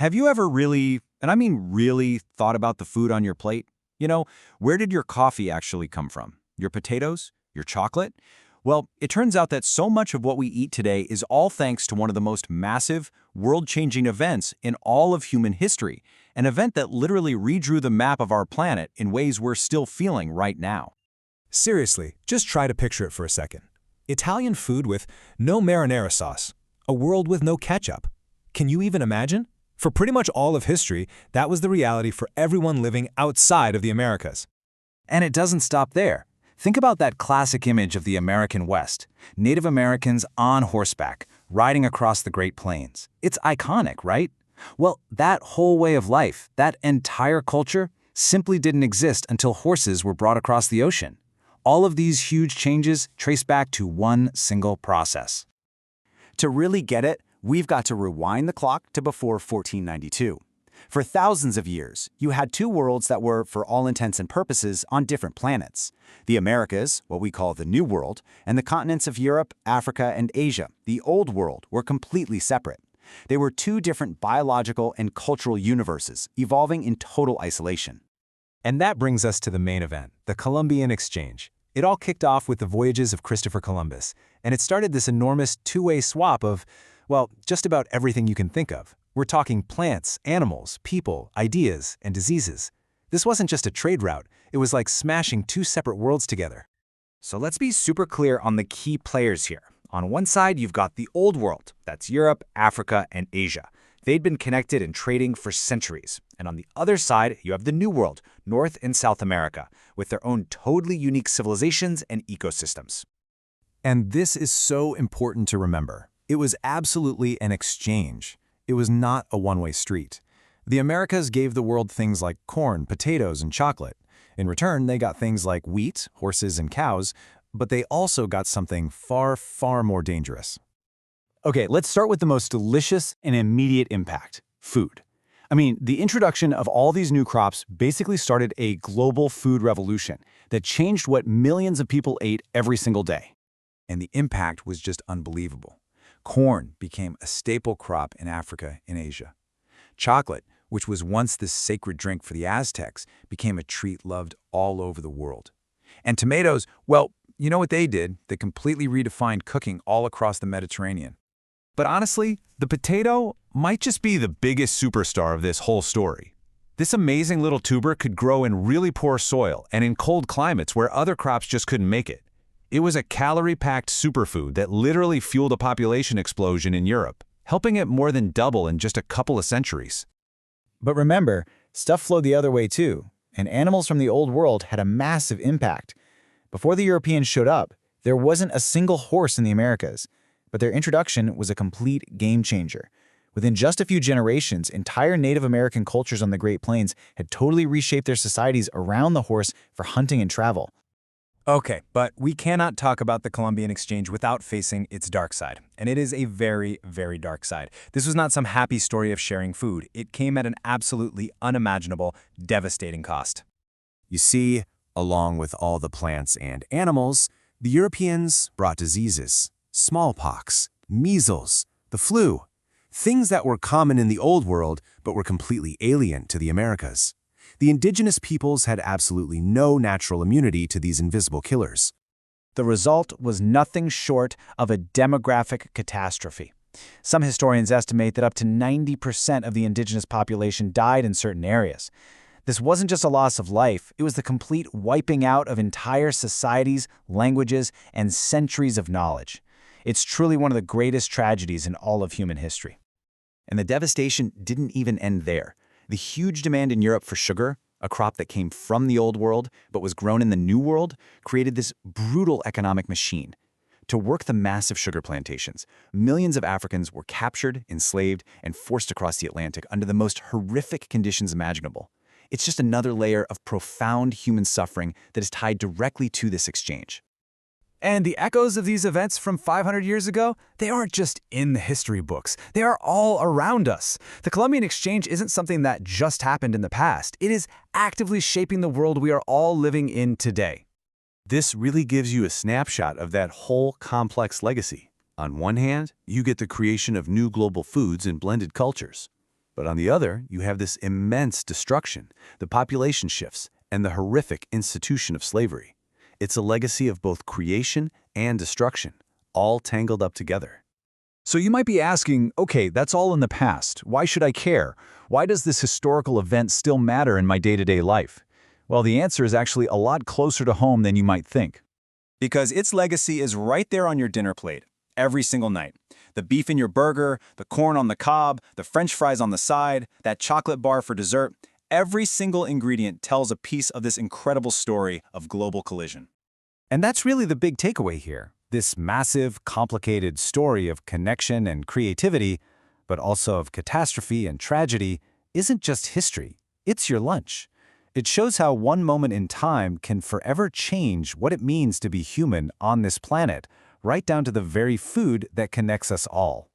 Have you ever really, and I mean really, thought about the food on your plate? Where did your coffee actually come from? Your potatoes? Your chocolate? Well, it turns out that so much of what we eat today is all thanks to one of the most massive, world-changing events in all of human history, an event that literally redrew the map of our planet in ways we're still feeling right now. Seriously, just try to picture it for a second. Italian food with no marinara sauce. A world with no ketchup. Can you even imagine? For pretty much all of history, that was the reality for everyone living outside of the Americas. And it doesn't stop there. Think about that classic image of the American West, Native Americans on horseback, riding across the Great Plains. It's iconic, right? Well, that whole way of life, that entire culture, simply didn't exist until horses were brought across the ocean. All of these huge changes trace back to one single process. To really get it, we've got to rewind the clock to before 1492. For thousands of years, you had two worlds that were, for all intents and purposes, on different planets. The Americas, what we call the New World, and the continents of Europe, Africa, and Asia, the Old World, were completely separate. They were two different biological and cultural universes, evolving in total isolation. And that brings us to the main event, the Columbian Exchange. It all kicked off with the voyages of Christopher Columbus, and it started this enormous two-way swap of, well, just about everything you can think of. We're talking plants, animals, people, ideas, and diseases. This wasn't just a trade route, it was like smashing two separate worlds together. So let's be super clear on the key players here. On one side, you've got the Old World, that's Europe, Africa, and Asia. They'd been connected and trading for centuries. And on the other side, you have the New World, North and South America, with their own totally unique civilizations and ecosystems. And this is so important to remember. It was absolutely an exchange. It was not a one-way street. The Americas gave the world things like corn, potatoes, and chocolate. In return, they got things like wheat, horses, and cows, but they also got something far, far more dangerous. Okay, let's start with the most delicious and immediate impact, food. I mean, the introduction of all these new crops basically started a global food revolution that changed what millions of people ate every single day. And the impact was just unbelievable. Corn became a staple crop in Africa and Asia. Chocolate, which was once this sacred drink for the Aztecs, became a treat loved all over the world. And tomatoes, well, you know what they did? They completely redefined cooking all across the Mediterranean. But honestly, the potato might just be the biggest superstar of this whole story. This amazing little tuber could grow in really poor soil and in cold climates where other crops just couldn't make it. It was a calorie-packed superfood that literally fueled a population explosion in Europe, helping it more than double in just a couple of centuries. But remember, stuff flowed the other way too, and animals from the Old World had a massive impact. Before the Europeans showed up, there wasn't a single horse in the Americas, but their introduction was a complete game changer. Within just a few generations, entire Native American cultures on the Great Plains had totally reshaped their societies around the horse for hunting and travel. Okay, but we cannot talk about the Columbian Exchange without facing its dark side. And it is a very, very dark side. This was not some happy story of sharing food. It came at an absolutely unimaginable, devastating cost. You see, along with all the plants and animals, the Europeans brought diseases, smallpox, measles, the flu, things that were common in the Old World but were completely alien to the Americas. The indigenous peoples had absolutely no natural immunity to these invisible killers. The result was nothing short of a demographic catastrophe. Some historians estimate that up to 90% of the indigenous population died in certain areas. This wasn't just a loss of life, it was the complete wiping out of entire societies, languages, and centuries of knowledge. It's truly one of the greatest tragedies in all of human history. And the devastation didn't even end there. The huge demand in Europe for sugar, a crop that came from the Old World but was grown in the New World, created this brutal economic machine. To work the massive sugar plantations, millions of Africans were captured, enslaved, and forced across the Atlantic under the most horrific conditions imaginable. It's just another layer of profound human suffering that is tied directly to this exchange. And the echoes of these events from 500 years ago, they aren't just in the history books. They are all around us. The Columbian Exchange isn't something that just happened in the past. It is actively shaping the world we are all living in today. This really gives you a snapshot of that whole complex legacy. On one hand, you get the creation of new global foods and blended cultures. But on the other, you have this immense destruction, the population shifts, and the horrific institution of slavery. It's a legacy of both creation and destruction, all tangled up together. So you might be asking, okay, that's all in the past. Why should I care? Why does this historical event still matter in my day-to-day life? Well, the answer is actually a lot closer to home than you might think. Because its legacy is right there on your dinner plate, every single night. The beef in your burger, the corn on the cob, the French fries on the side, that chocolate bar for dessert, every single ingredient tells a piece of this incredible story of global collision. And that's really the big takeaway here. This massive, complicated story of connection and creativity, but also of catastrophe and tragedy, isn't just history. It's your lunch. It shows how one moment in time can forever change what it means to be human on this planet, right down to the very food that connects us all.